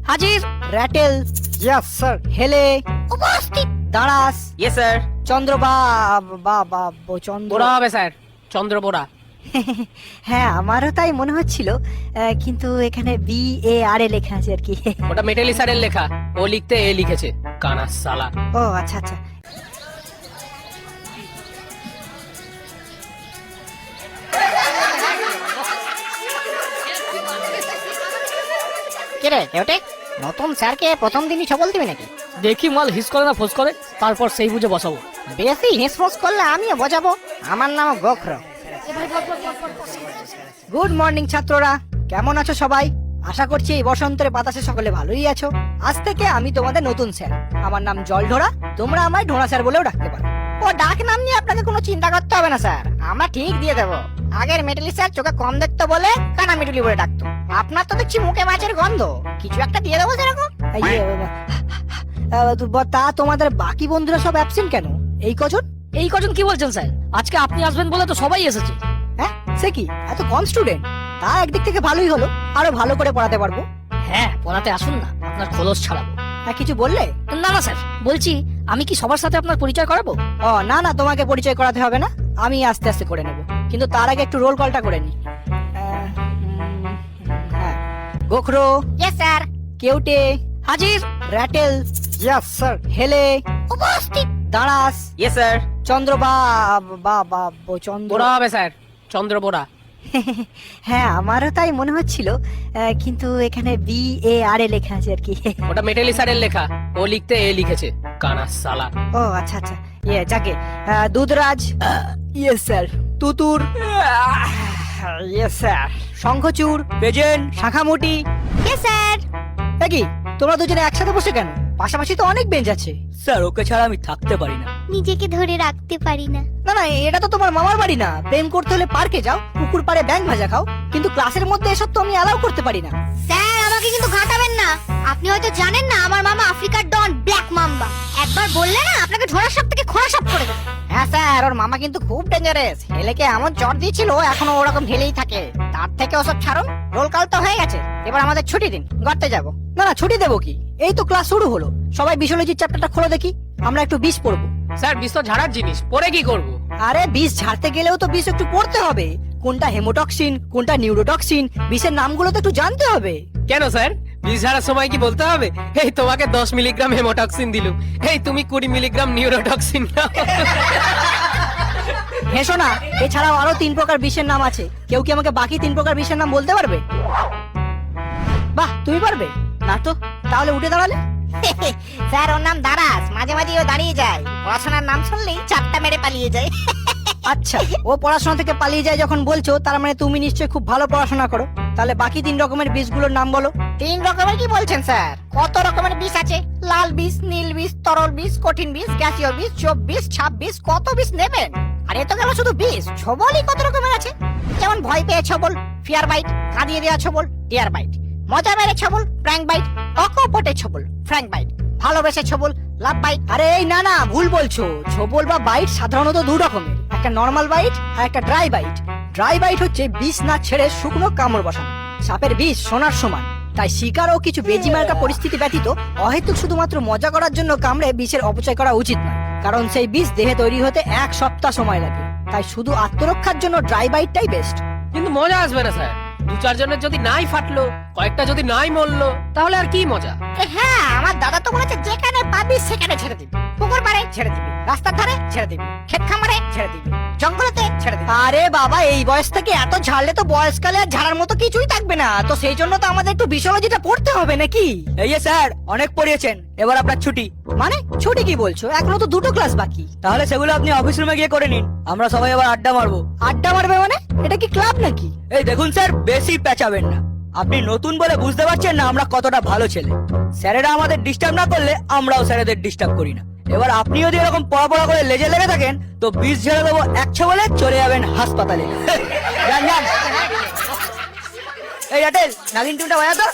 হাজির। Rattle. Yes sir. হেলে। উপস্থিত। দাঁড়াস। Yes sir. চন্দ্র চন্দ্র বোরা হবে স্যার, চন্দ্র বোরা। হ্যাঁ আমারও তাই মনে হচ্ছিল, কিন্তু এখানে BAR লেখা আছে আর কি। ওটা মেটালি স্যারের লেখা, ও লিখতে এ লিখেছে, কানা সালা। ও আচ্ছা আচ্ছা। কিরে কেউটে, নতুন স্যারকে প্রথম দিনই ছবল দিবি নাকি? দেখি মাল হিস করে না ফোস করে, তারপর সেই বুঝে বসাবো। বেশি হিসফোস করলে আমিও বোঝাবো। আমার নাম গোখর। গুড মর্নিং ছাত্ররা, কেমন আছো সবাই? আশা করছি এই বসন্তের বাতাসে সকলে ভালোই আছো। আজ থেকে আমি তোমাদের নতুন স্যার। আমার নাম জলঢোড়া, তোমরা আমায় ঢোড়া স্যার বলেও ডাকতে পারো। ও ডাক নাম নিয়ে আপনাকে কোনো চিন্তা করতে হবে না স্যার, আমরা ঠিক দিয়ে দেবো। আগের মেটালি স্যার চোখে কম দেখতো বলে কানা মিটুলি বলে ডাকতো। আপনার তো দেখছি মুখে মাছের গন্ধ, কিছু একটা দিয়ে দেবো সেরকম। এই যে, তা তোমাদের বাকি বন্ধুরা সব অ্যাবসেন্ট কেন? এই কজন? এই কজন কি বলছেন স্যার? আজকে আপনি আসবেন বলে তো সবাই এসেছে। হ্যাঁ সে কি, এত কম স্টুডেন্ট? তা একদিক থেকে ভালোই হলো, আরো ভালো করে পড়াতে পারবো। হ্যাঁ পড়াতে আসুন না, আপনার খোলস ছাড়াবো। কিছু বললে? না না স্যার, বলছি আমি কি সবার সাথে আপনার পরিচয় করাবো? ও না না, তোমাকে পরিচয় করাতে হবে না, আমি আস্তে আস্তে করে নেব। কিন্তু তার আগে একটু রোল কলটা করে নি। হ্যাঁ, গোখরো। Yes sir. কেউটে। হাজির। র্যাটেল। Yes sir. হেলে। উপস্থিত। দাঁড়াস। Yes sir. চন্দ্র চন্দ্র বোরা হবে স্যার, চন্দ্র বোরা। হ্যাঁ আমারও তাই মনে হচ্ছিল, কিন্তু এখানে BAR লেখা আছে আর কি। ওটা মেটালি স্যারের লেখা, ও লিখতে এ লিখেছে, কানা সালা। ও আচ্ছা আচ্ছা। যাকে দুধরাজ। Yes sir. তুতুর। Yes sir. শঙ্খচূড়। বেজেন। শাখামুটি। Yes sir. কি তোমরা দুজনে একসাথে বসে কেন? পাশাপাশি তো অনেক বেঞ্চ আছে। স্যার ওকে ছাড়া আমি থাকতে পারি না। নিজেকে ধরে রাখতে পারি না। না না, এটা তো তোমার মামার বাড়ি না। প্রেম করতে হলে পার্কে যাও, পুকুর পাড়ে ব্যাঙ ভাজা খাও, কিন্তু ক্লাসের মধ্যে এসব তো আমি অ্যালাউ করতে পারি না। স্যার আমাকে কিন্তু ঘাটাবেন না। আপনি হয়তো জানেন না আমার মামা আফ্রিকার ডন ব্ল্যাক মাম্বা। একবার বললে না আপনাকে ঝোড়া সাপ থেকে খোঁড়া সাপ করে দেবে। হ্যাঁ স্যার, ওর মামা কিন্তু খুব ডেঞ্জারাস। হেলেকে এমন চট দিয়েছিল, এখনো ওরকম ঢেলেই থাকে। তার থেকে ওসব ছাড়ুন, রোল কল তো হয়ে গেছে, এবার আমাদের ছুটি দিন, গড়তে যাবো। না না, ছুটি দেবো কি? এই তো ক্লাস শুরু হলো, সবাই বিশোলজির চ্যাপ্টারটা খোলো দেখি, আমরা একটু বিষ পড়বো। স্যার বিষ তো ঝাড়ার জিনিস, পরে কি করব? আরে বিষ ঝাড়তে গেলেও তো বিষ একটু পড়তে হবে। কোনটা হেমোটক্সিন, কোনটা নিউরোটক্সিন, বিষের নামগুলো তো একটু জানতে হবে। কেন স্যার, বিষ ঝাড়ার সময় কি বলতে হবে, এই তোমাকে 10 মিলিগ্রাম হেমোটক্সিন দিলুম, এই তুমি 20 মিলিগ্রাম নিউরোটক্সিন নাও? হেসো না, এছাড়াও আরো 3 প্রকার বিষের নাম আছে। কেউ কি আমাকে বাকি 3 প্রকার বিষের নাম বলতে পারবে? বাহ, তুমি পারবে না তো? তাহলে উঠে দাঁড়ালে। স্যার ওর নাম দারাস, মাঝে মাঝে ও দাঁড়িয়ে যায়, পড়াশোনার নাম শুনলেই চারটা মেরে পালিয়ে যায়। আচ্ছা, ও পড়াশোনা থেকে পালিয়ে যায় যখন বলছো, তার মানে তুমি নিশ্চয়ই খুব ভালো পড়াশোনা করো। তাহলে বাকি 3 রকমের বিষগুলোর নাম বলো। 3 রকমের কি বলছেন স্যার? কত রকমের বিষ আছে? লাল বিষ, নীল বিষ, তরল বিষ, কঠিন বিষ, গ্যাসীয় বিষ, চোপ বিষ, ছাপ বিষ, কত বিষ নেবেন? আর এ তো গেল শুধু বিষ। ছবলই কত রকমের আছে, যেমন ভয় পেয়ে ছবল, ফিয়ার বাইট, কাঁদিয়ে দেওয়া ছবল, ডিয়ার বাইট, মজা মেরে ছবল, প্র্যাঙ্ক বাইট, অকপটে ছবল, ফ্র্যাঙ্ক বাইট, ভালোবেসে ছবল, লাভ বাইট। আরে এই না না, ভুল বলছো। ছবল বা বাইট সাধারণত 2 রকমের, একটা নরমাল বাইট আর একটা ড্রাই বাইট। ড্রাই বাইট হচ্ছে বিষ না ছেড়ে শুকনো কামড় বসানো। সাপের বিষ সোনার সমান, তাই শিকার ও কিছু বেজিমার্কা পরিস্থিতি ব্যতীত অহেতুক শুধুমাত্র মজা করার জন্য কামড়ে বিষের অপচয় করা উচিত নয়, কারণ সেই বিষ দেহে তৈরি হতে 1 সপ্তাহ সময় লাগে। তাই শুধু আত্মরক্ষার জন্য ড্রাই বাইটটাই বেস্ট। কিন্তু মজা আসবে না স্যার, 2-4 জনের যদি নাই ফাটলো, কয়েকটা যদি নাই মরলো, তাহলে আর কি মজা? হ্যাঁ, আমার দাদা তো বলেছে যেখানে পাবি সেখানে ছেড়ে দিবি। পুকুর পাড়ে ছেড়ে দিবি, রাস্তার ধারে ছেড়ে দিবি, ক্ষেত খামারে ছেড়ে দিবি, জঙ্গলেতে ছেড়ে দিবি। আরে বাবা, এই বয়স থেকে এত ঝাড়লে তো বয়সকালে আর ঝাড়ার মতো কিছুই থাকবে না। তো সেই জন্য তো আমাদের একটু বিশোলজিটা পড়তে হবে নাকি? এই যে স্যার, অনেক পড়িয়েছেন, এবার আপনার ছুটি। মানে ছুটি কি বলছো? এখনো তো 2টো ক্লাস বাকি। তাহলে সেগুলো আপনি অফিস রুমে গিয়ে করে নিন, আমরা সবাই আবার আড্ডা মারবো। আড্ডা মারবে মানে? এটা কি ক্লাব নাকি? এই দেখুন স্যার, বেশি পেঁচাবেন না। আপনি নতুন বলে বুঝতে পারছেন না আমরা কতটা ভালো ছেলে। স্যারেরা আমাদের ডিস্টার্ব না করলে আমরাও স্যারেদের ডিস্টার্ব করি না। এবার আপনি যদি এরকম পড়া করে লেজে লেগে থাকেন, তো বিষ ঝেড়ে দেবো 1 বলে চলে যাবেন হাসপাতালে। যান যান। এই রাটেল, নাগিন টিমটা বাজা তো।